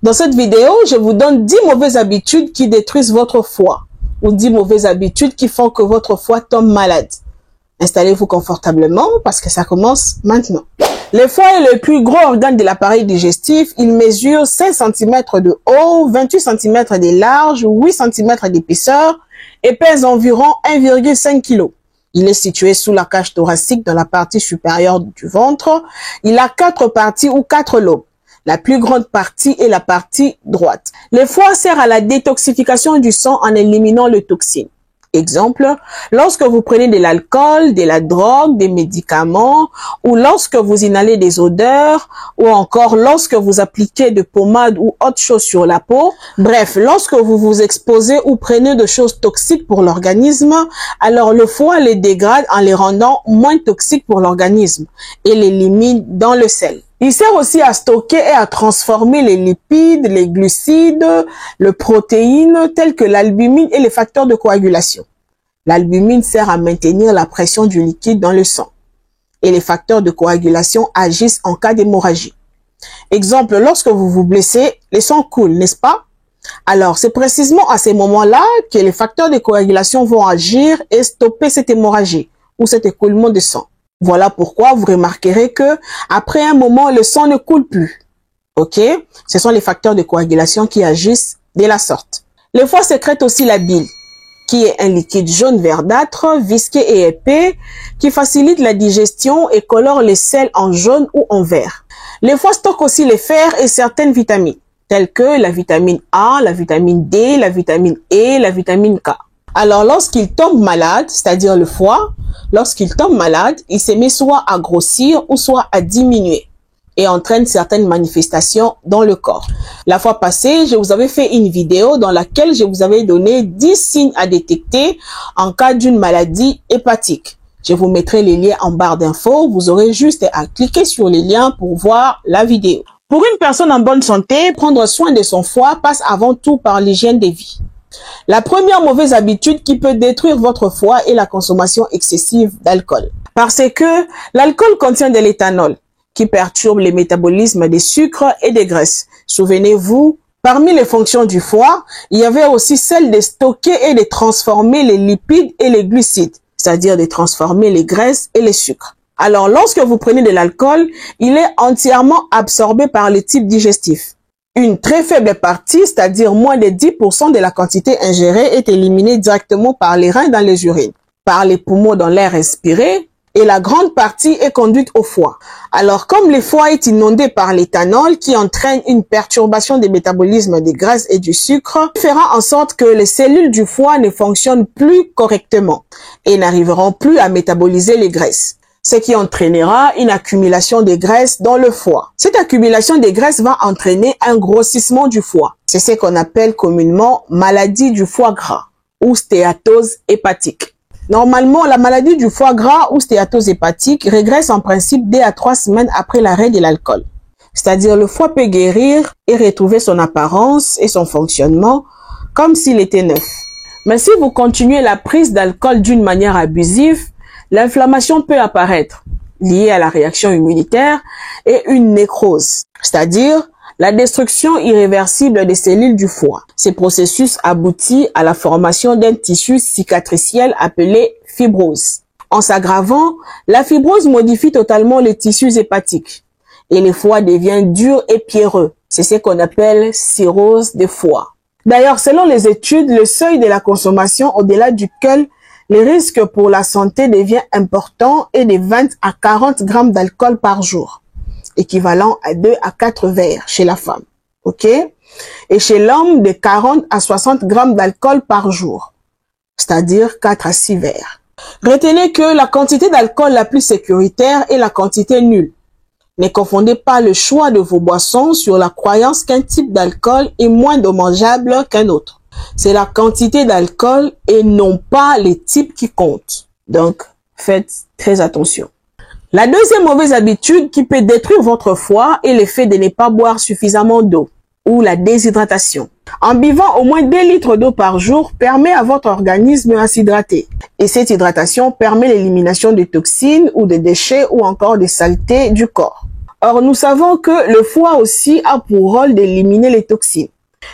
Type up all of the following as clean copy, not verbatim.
Dans cette vidéo, je vous donne 10 mauvaises habitudes qui détruisent votre foie ou 10 mauvaises habitudes qui font que votre foie tombe malade. Installez-vous confortablement parce que ça commence maintenant. Le foie est le plus gros organe de l'appareil digestif. Il mesure 5 cm de haut, 28 cm de large, 8 cm d'épaisseur et pèse environ 1,5 kg. Il est situé sous la cage thoracique dans la partie supérieure du ventre. Il a 4 parties ou 4 lobes. La plus grande partie est la partie droite. Le foie sert à la détoxification du sang en éliminant les toxines. Exemple, lorsque vous prenez de l'alcool, de la drogue, des médicaments, ou lorsque vous inhalez des odeurs, ou encore lorsque vous appliquez de pommades ou autre chose sur la peau. Bref, lorsque vous vous exposez ou prenez de choses toxiques pour l'organisme, alors le foie les dégrade en les rendant moins toxiques pour l'organisme et l'élimine dans le sel. Il sert aussi à stocker et à transformer les lipides, les glucides, les protéines telles que l'albumine et les facteurs de coagulation. L'albumine sert à maintenir la pression du liquide dans le sang. Et les facteurs de coagulation agissent en cas d'hémorragie. Exemple, lorsque vous vous blessez, le sang coule, n'est-ce pas? Alors, c'est précisément à ces moments-là que les facteurs de coagulation vont agir et stopper cette hémorragie ou cet écoulement de sang. Voilà pourquoi vous remarquerez que après un moment, le sang ne coule plus. Ok? Ce sont les facteurs de coagulation qui agissent de la sorte. Le foie sécrète aussi la bile, qui est un liquide jaune verdâtre, visqueux et épais, qui facilite la digestion et colore les sels en jaune ou en vert. Le foie stocke aussi le fer et certaines vitamines, telles que la vitamine A, la vitamine D, la vitamine E, la vitamine K. Alors, lorsqu'il tombe malade, c'est-à-dire le foie, lorsqu'il tombe malade, il se met soit à grossir ou soit à diminuer et entraîne certaines manifestations dans le corps. La fois passée, je vous avais fait une vidéo dans laquelle je vous avais donné 10 signes à détecter en cas d'une maladie hépatique. Je vous mettrai les liens en barre d'infos. Vous aurez juste à cliquer sur les liens pour voir la vidéo. Pour une personne en bonne santé, prendre soin de son foie passe avant tout par l'hygiène de vie. La première mauvaise habitude qui peut détruire votre foie est la consommation excessive d'alcool. Parce que l'alcool contient de l'éthanol qui perturbe le métabolisme des sucres et des graisses. Souvenez-vous, parmi les fonctions du foie, il y avait aussi celle de stocker et de transformer les lipides et les glucides, c'est-à-dire de transformer les graisses et les sucres. Alors, lorsque vous prenez de l'alcool, il est entièrement absorbé par le tube digestif. Une très faible partie, c'est-à-dire moins de 10% de la quantité ingérée est éliminée directement par les reins dans les urines, par les poumons dans l'air respiré, et la grande partie est conduite au foie. Alors, comme le foie est inondé par l'éthanol qui entraîne une perturbation du métabolisme des graisses et du sucre, fera en sorte que les cellules du foie ne fonctionnent plus correctement et n'arriveront plus à métaboliser les graisses, ce qui entraînera une accumulation de graisse dans le foie. Cette accumulation de graisse va entraîner un grossissement du foie. C'est ce qu'on appelle communément maladie du foie gras ou stéatose hépatique. Normalement, la maladie du foie gras ou stéatose hépatique régresse en principe 2 à 3 semaines après l'arrêt de l'alcool. C'est-à-dire le foie peut guérir et retrouver son apparence et son fonctionnement comme s'il était neuf. Mais si vous continuez la prise d'alcool d'une manière abusive, l'inflammation peut apparaître, liée à la réaction immunitaire, et une nécrose, c'est-à-dire la destruction irréversible des cellules du foie. Ce processus aboutit à la formation d'un tissu cicatriciel appelé fibrose. En s'aggravant, la fibrose modifie totalement les tissus hépatiques et le foie devient dur et pierreux. C'est ce qu'on appelle cirrhose de foie. D'ailleurs, selon les études, le seuil de la consommation au-delà duquel le risque pour la santé devient important est de 20 à 40 grammes d'alcool par jour, équivalent à 2 à 4 verres chez la femme, ok? Et chez l'homme, de 40 à 60 grammes d'alcool par jour, c'est-à-dire 4 à 6 verres. Retenez que la quantité d'alcool la plus sécuritaire est la quantité nulle. Ne confondez pas le choix de vos boissons sur la croyance qu'un type d'alcool est moins dommageable qu'un autre. C'est la quantité d'alcool et non pas les types qui comptent. Donc, faites très attention. La deuxième mauvaise habitude qui peut détruire votre foie est le fait de ne pas boire suffisamment d'eau ou la déshydratation. En buvant au moins 2 litres d'eau par jour permet à votre organisme à s'hydrater. Et cette hydratation permet l'élimination de toxines ou de déchets ou encore des saletés du corps. Or, nous savons que le foie aussi a pour rôle d'éliminer les toxines.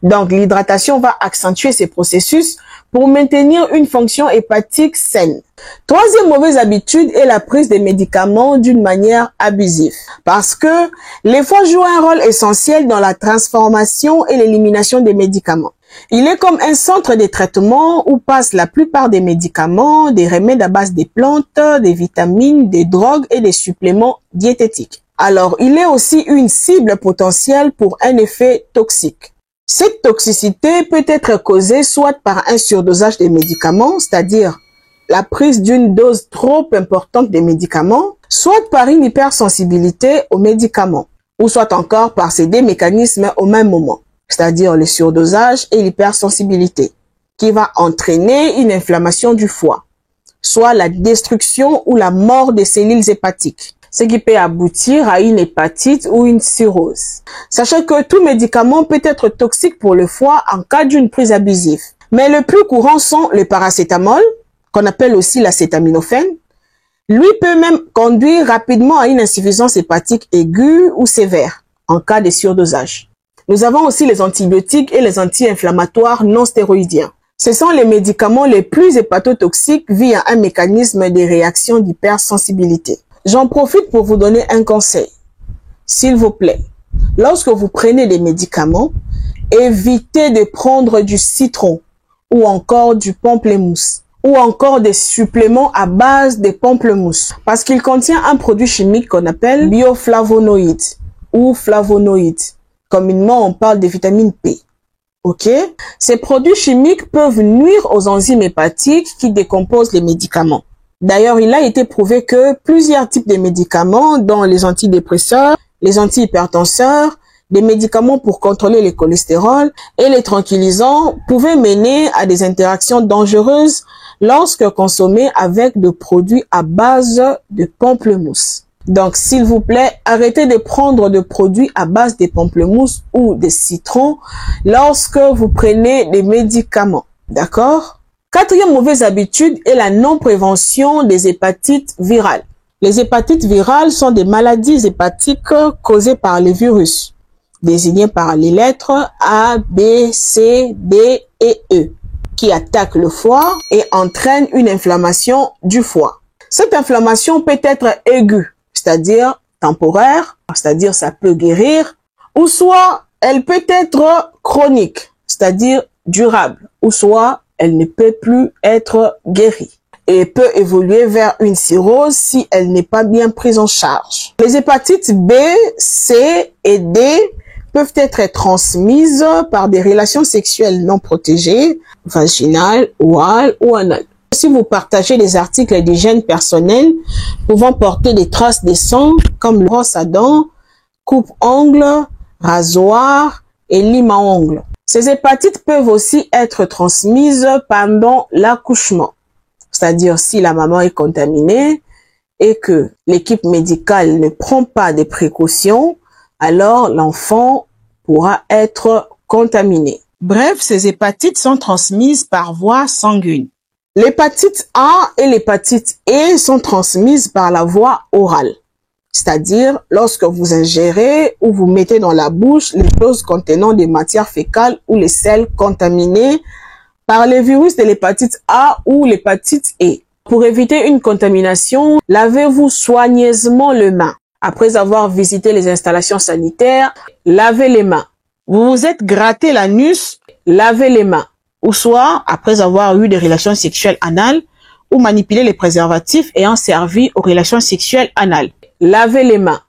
Donc, l'hydratation va accentuer ces processus pour maintenir une fonction hépatique saine. Troisième mauvaise habitude est la prise des médicaments d'une manière abusive. Parce que les foies jouent un rôle essentiel dans la transformation et l'élimination des médicaments. Il est comme un centre de traitement où passent la plupart des médicaments, des remèdes à base des plantes, des vitamines, des drogues et des suppléments diététiques. Alors, il est aussi une cible potentielle pour un effet toxique. Cette toxicité peut être causée soit par un surdosage des médicaments, c'est-à-dire la prise d'une dose trop importante des médicaments, soit par une hypersensibilité aux médicaments, ou soit encore par ces deux mécanismes au même moment, c'est-à-dire le surdosage et l'hypersensibilité, qui va entraîner une inflammation du foie, soit la destruction ou la mort des cellules hépatiques, ce qui peut aboutir à une hépatite ou une cirrhose. Sachez que tout médicament peut être toxique pour le foie en cas d'une prise abusive. Mais le plus courant sont le paracétamol, qu'on appelle aussi l'acétaminophène. Lui peut même conduire rapidement à une insuffisance hépatique aiguë ou sévère en cas de surdosage. Nous avons aussi les antibiotiques et les anti-inflammatoires non stéroïdiens. Ce sont les médicaments les plus hépatotoxiques via un mécanisme de réaction d'hypersensibilité. J'en profite pour vous donner un conseil. S'il vous plaît, lorsque vous prenez des médicaments, évitez de prendre du citron ou encore du pamplemousse ou encore des suppléments à base de pamplemousse parce qu'il contient un produit chimique qu'on appelle bioflavonoïdes ou flavonoïdes. Communément, on parle de vitamine P. Ok? Ces produits chimiques peuvent nuire aux enzymes hépatiques qui décomposent les médicaments. D'ailleurs, il a été prouvé que plusieurs types de médicaments, dont les antidépresseurs, les antihypertenseurs, des médicaments pour contrôler le cholestérol et les tranquillisants, pouvaient mener à des interactions dangereuses lorsque consommés avec des produits à base de pamplemousse. Donc, s'il vous plaît, arrêtez de prendre des produits à base de pamplemousse ou de citron lorsque vous prenez des médicaments. D'accord? Quatrième mauvaise habitude est la non-prévention des hépatites virales. Les hépatites virales sont des maladies hépatiques causées par les virus, désignés par les lettres A, B, C, D et E, qui attaquent le foie et entraînent une inflammation du foie. Cette inflammation peut être aiguë, c'est-à-dire temporaire, c'est-à-dire ça peut guérir, ou soit elle peut être chronique, c'est-à-dire durable, ou soit elle ne peut plus être guérie et peut évoluer vers une cirrhose si elle n'est pas bien prise en charge. Les hépatites B, C et D peuvent être transmises par des relations sexuelles non protégées, vaginales, orales ou anales. Si vous partagez des articles d'hygiène personnelle pouvant porter des traces de sang comme brosse à dents, coupe-ongles, rasoir et lime à ongles. Ces hépatites peuvent aussi être transmises pendant l'accouchement, c'est-à-dire si la maman est contaminée et que l'équipe médicale ne prend pas de précautions, alors l'enfant pourra être contaminé. Bref, ces hépatites sont transmises par voie sanguine. L'hépatite A et l'hépatite E sont transmises par la voie orale. C'est-à-dire lorsque vous ingérez ou vous mettez dans la bouche les choses contenant des matières fécales ou les selles contaminés par les virus de l'hépatite A ou l'hépatite E. Pour éviter une contamination, lavez-vous soigneusement les mains. Après avoir visité les installations sanitaires, lavez les mains. Vous vous êtes gratté l'anus, lavez les mains. Ou soit, après avoir eu des relations sexuelles anales ou manipulé les préservatifs ayant servi aux relations sexuelles anales. Lavez les mains.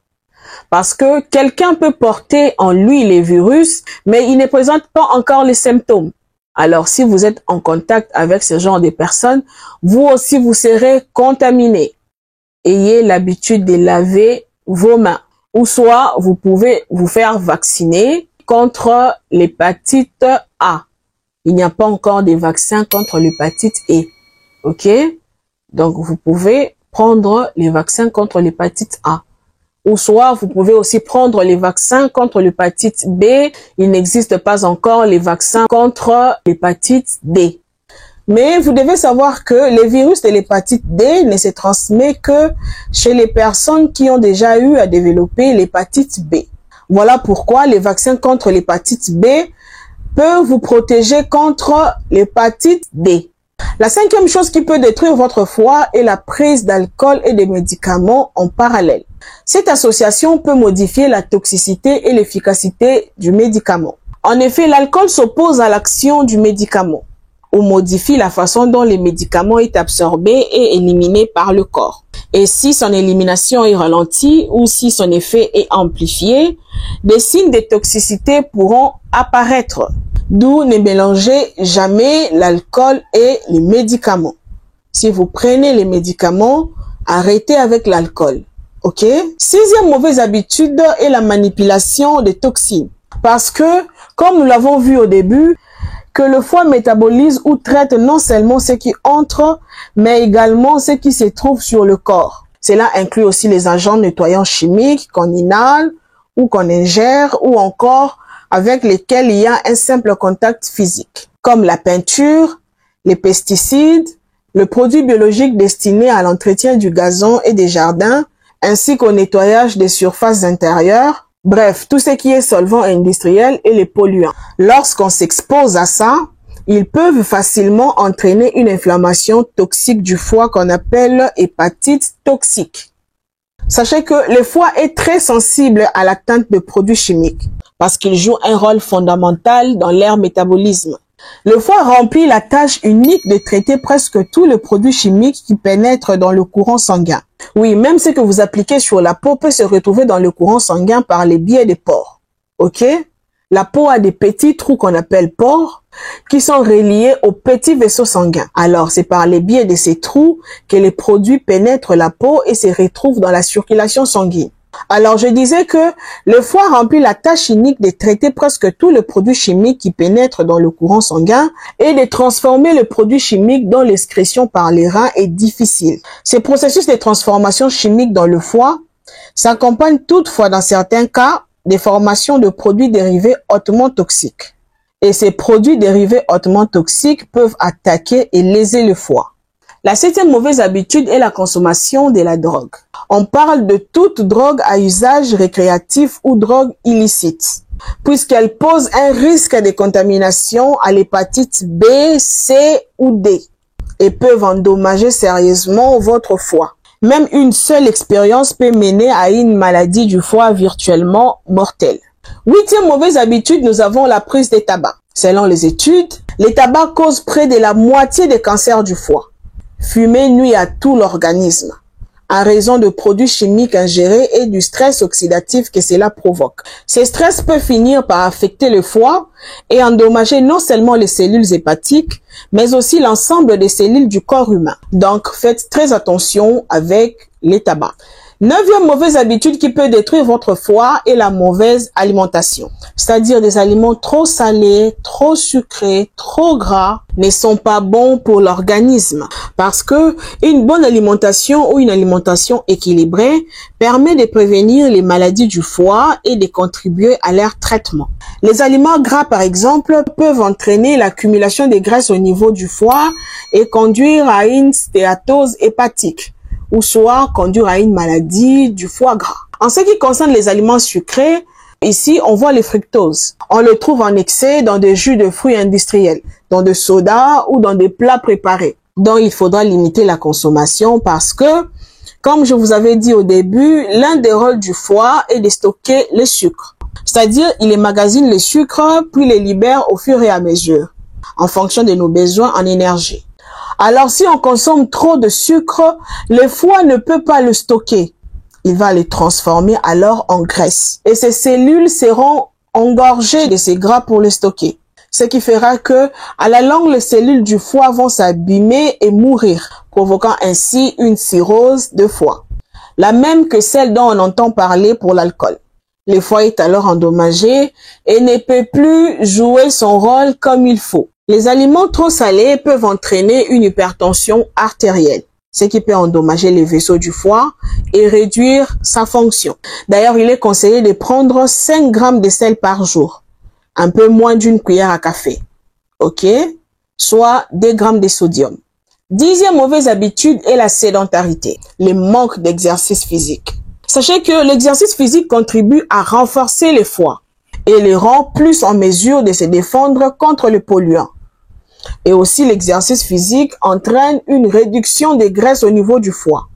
Parce que quelqu'un peut porter en lui les virus, mais il ne présente pas encore les symptômes. Alors, si vous êtes en contact avec ce genre de personnes, vous aussi, vous serez contaminé. Ayez l'habitude de laver vos mains. Ou soit, vous pouvez vous faire vacciner contre l'hépatite A. Il n'y a pas encore de vaccin contre l'hépatite E. OK? Donc, vous pouvez prendre les vaccins contre l'hépatite A. Ou soit, vous pouvez aussi prendre les vaccins contre l'hépatite B. Il n'existe pas encore les vaccins contre l'hépatite D. Mais vous devez savoir que les virus de l'hépatite D ne se transmettent que chez les personnes qui ont déjà eu à développer l'hépatite B. Voilà pourquoi les vaccins contre l'hépatite B peuvent vous protéger contre l'hépatite D. La cinquième chose qui peut détruire votre foie est la prise d'alcool et de médicaments en parallèle. Cette association peut modifier la toxicité et l'efficacité du médicament. En effet, l'alcool s'oppose à l'action du médicament ou modifie la façon dont le médicament est absorbé et éliminé par le corps. Et si son élimination est ralentie ou si son effet est amplifié, des signes de toxicité pourront apparaître. D'où ne mélangez jamais l'alcool et les médicaments. Si vous prenez les médicaments, arrêtez avec l'alcool. Ok? Sixième mauvaise habitude est la manipulation des toxines. Parce que, comme nous l'avons vu au début, que le foie métabolise ou traite non seulement ce qui entre, mais également ce qui se trouve sur le corps. Cela inclut aussi les agents nettoyants chimiques qu'on inhale ou qu'on ingère ou encore avec lesquels il y a un simple contact physique, comme la peinture, les pesticides, le produit biologique destiné à l'entretien du gazon et des jardins, ainsi qu'au nettoyage des surfaces intérieures, bref, tout ce qui est solvant industriel et les polluants. Lorsqu'on s'expose à ça, ils peuvent facilement entraîner une inflammation toxique du foie qu'on appelle hépatite toxique. Sachez que le foie est très sensible à l'atteinte de produits chimiques parce qu'il joue un rôle fondamental dans leur métabolisme. Le foie remplit la tâche unique de traiter presque tous les produits chimiques qui pénètrent dans le courant sanguin. Oui, même ce que vous appliquez sur la peau peut se retrouver dans le courant sanguin par les biais des pores. Ok? La peau a des petits trous qu'on appelle pores qui sont reliés aux petits vaisseaux sanguins. Alors, c'est par les biais de ces trous que les produits pénètrent la peau et se retrouvent dans la circulation sanguine. Alors, je disais que le foie remplit la tâche unique de traiter presque tous les produits chimiques qui pénètrent dans le courant sanguin et de transformer le produit chimique dont l'excrétion par les reins est difficile. Ces processus de transformation chimique dans le foie s'accompagnent toutefois dans certains cas des formations de produits dérivés hautement toxiques. Et ces produits dérivés hautement toxiques peuvent attaquer et léser le foie. La septième mauvaise habitude est la consommation de la drogue. On parle de toute drogue à usage récréatif ou drogue illicite, puisqu'elle pose un risque de contamination à l'hépatite B, C ou D et peuvent endommager sérieusement votre foie. Même une seule expérience peut mener à une maladie du foie virtuellement mortelle. Huitième mauvaise habitude, nous avons la prise de tabac. Selon les études, les tabacs causent près de la moitié des cancers du foie. Fumer nuit à tout l'organisme, en raison de produits chimiques ingérés et du stress oxydatif que cela provoque. Ce stress peut finir par affecter le foie et endommager non seulement les cellules hépatiques, mais aussi l'ensemble des cellules du corps humain. Donc, faites très attention avec les tabacs. Neuvième mauvaise habitude qui peut détruire votre foie est la mauvaise alimentation. C'est-à-dire des aliments trop salés, trop sucrés, trop gras ne sont pas bons pour l'organisme. Parce que une bonne alimentation ou une alimentation équilibrée permet de prévenir les maladies du foie et de contribuer à leur traitement. Les aliments gras, par exemple, peuvent entraîner l'accumulation des graisses au niveau du foie et conduire à une stéatose hépatique, ou soit conduire à une maladie du foie gras. En ce qui concerne les aliments sucrés, ici, on voit le fructose. On le trouve en excès dans des jus de fruits industriels, dans des sodas ou dans des plats préparés, dont il faudra limiter la consommation parce que, comme je vous avais dit au début, l'un des rôles du foie est de stocker le sucre. C'est-à-dire, il emmagasine le sucre, puis les libère au fur et à mesure, en fonction de nos besoins en énergie. Alors, si on consomme trop de sucre, le foie ne peut pas le stocker. Il va le transformer alors en graisse. Et ces cellules seront engorgées de ces gras pour le stocker. Ce qui fera que, à la longue, les cellules du foie vont s'abîmer et mourir, provoquant ainsi une cirrhose de foie. La même que celle dont on entend parler pour l'alcool. Le foie est alors endommagé et ne peut plus jouer son rôle comme il faut. Les aliments trop salés peuvent entraîner une hypertension artérielle, ce qui peut endommager les vaisseaux du foie et réduire sa fonction. D'ailleurs, il est conseillé de prendre 5 grammes de sel par jour, un peu moins d'une cuillère à café. Ok? soit 2 grammes de sodium. 10e mauvaise habitude est la sédentarité, le manque d'exercice physique. Sachez que l'exercice physique contribue à renforcer le foie et le rend plus en mesure de se défendre contre les polluants. Et aussi, l'exercice physique entraîne une réduction des graisses au niveau du foie.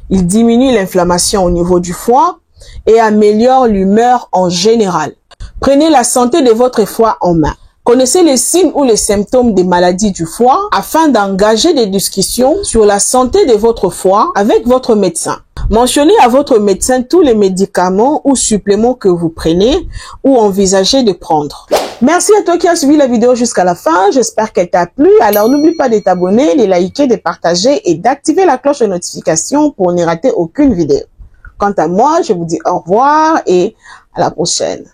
Il diminue l'inflammation au niveau du foie et améliore l'humeur en général. Prenez la santé de votre foie en main. Connaissez les signes ou les symptômes des maladies du foie afin d'engager des discussions sur la santé de votre foie avec votre médecin. Mentionnez à votre médecin tous les médicaments ou suppléments que vous prenez ou envisagez de prendre. Merci à toi qui as suivi la vidéo jusqu'à la fin. J'espère qu'elle t'a plu. Alors n'oublie pas de t'abonner, de liker, de partager et d'activer la cloche de notification pour ne rater aucune vidéo. Quant à moi, je vous dis au revoir et à la prochaine.